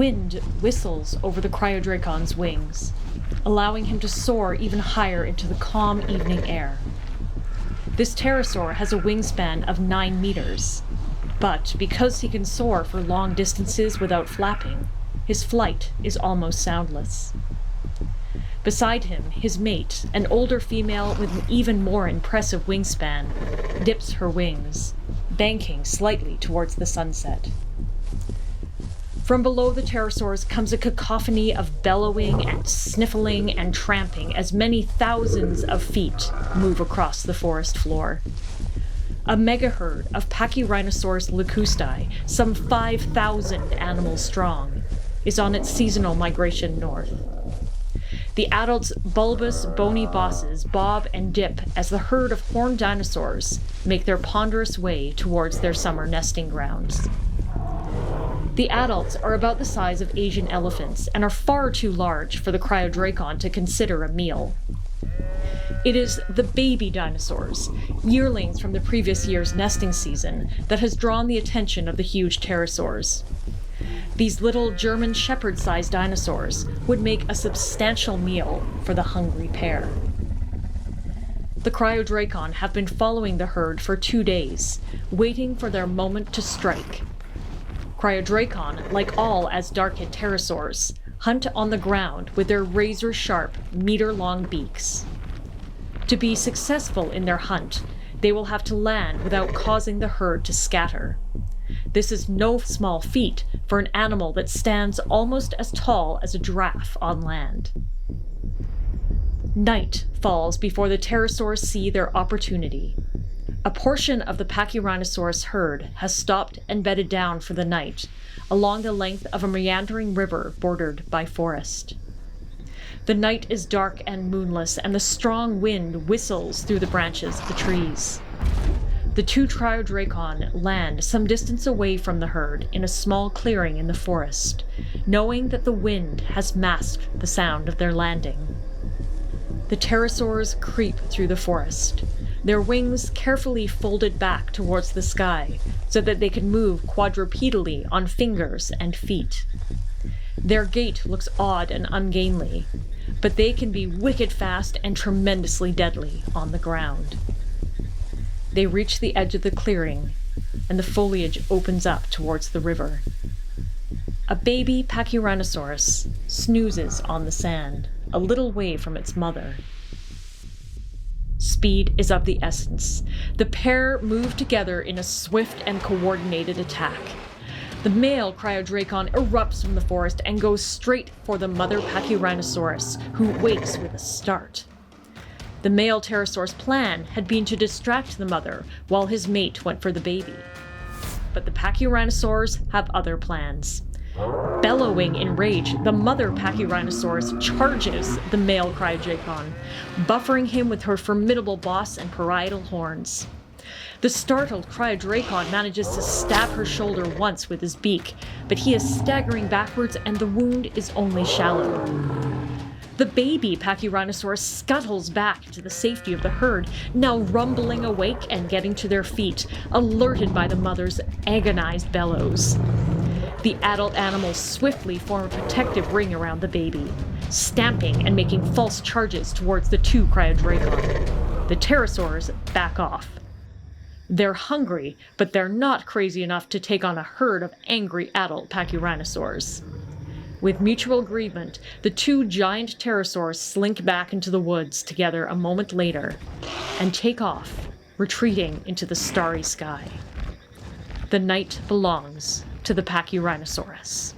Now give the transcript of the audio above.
Wind whistles over the Cryodrakon's wings, allowing him to soar even higher into the calm evening air. This pterosaur has a wingspan of 9 meters, but because he can soar for long distances without flapping, his flight is almost soundless. Beside him, his mate, an older female with an even more impressive wingspan, dips her wings, banking slightly towards the sunset. From below the pterosaurs comes a cacophony of bellowing and sniffling and tramping as many thousands of feet move across the forest floor. A mega-herd of Pachyrhinosaurus lacustae, some 5,000 animals strong, is on its seasonal migration north. The adults' bulbous, bony bosses bob and dip as the herd of horned dinosaurs make their ponderous way towards their summer nesting grounds. The adults are about the size of Asian elephants and are far too large for the Cryodrakon to consider a meal. It is the baby dinosaurs, yearlings from the previous year's nesting season, that has drawn the attention of the huge pterosaurs. These little German shepherd-sized dinosaurs would make a substantial meal for the hungry pair. The Cryodrakon have been following the herd for 2 days, waiting for their moment to strike. Cryodrakon, like all Asdarchid pterosaurs, hunt on the ground with their razor-sharp, meter-long beaks. To be successful in their hunt, they will have to land without causing the herd to scatter. This is no small feat for an animal that stands almost as tall as a giraffe on land. Night falls before the pterosaurs see their opportunity. A portion of the Pachyrhinosaurus herd has stopped and bedded down for the night along the length of a meandering river bordered by forest. The night is dark and moonless, and the strong wind whistles through the branches of the trees. The 2 Cryodrakon land some distance away from the herd in a small clearing in the forest, knowing that the wind has masked the sound of their landing. The pterosaurs creep through the forest, their wings carefully folded back towards the sky so that they can move quadrupedally on fingers and feet. Their gait looks odd and ungainly, but they can be wicked fast and tremendously deadly on the ground. They reach the edge of the clearing, and the foliage opens up towards the river. A baby Pachyrhinosaurus snoozes on the sand, a little way from its mother. Speed is of the essence. The pair move together in a swift and coordinated attack. The male Cryodrakon erupts from the forest and goes straight for the mother Pachyrhinosaurus, who wakes with a start. The male pterosaur's plan had been to distract the mother while his mate went for the baby. But the Pachyrhinosaurs have other plans. Bellowing in rage, the mother Pachyrhinosaurus charges the male Cryodrakon, buffering him with her formidable boss and parietal horns. The startled Cryodrakon manages to stab her shoulder once with his beak, but he is staggering backwards and the wound is only shallow. The baby Pachyrhinosaurus scuttles back to the safety of the herd, now rumbling awake and getting to their feet, alerted by the mother's agonized bellows. The adult animals swiftly form a protective ring around the baby, stamping and making false charges towards the 2 Cryodrakon. The pterosaurs back off. They're hungry, but they're not crazy enough to take on a herd of angry adult Pachyrhinosaurs. With mutual agreement, the 2 giant pterosaurs slink back into the woods together a moment later and take off, retreating into the starry sky. The night belongs to the Pachyrhinosaurus.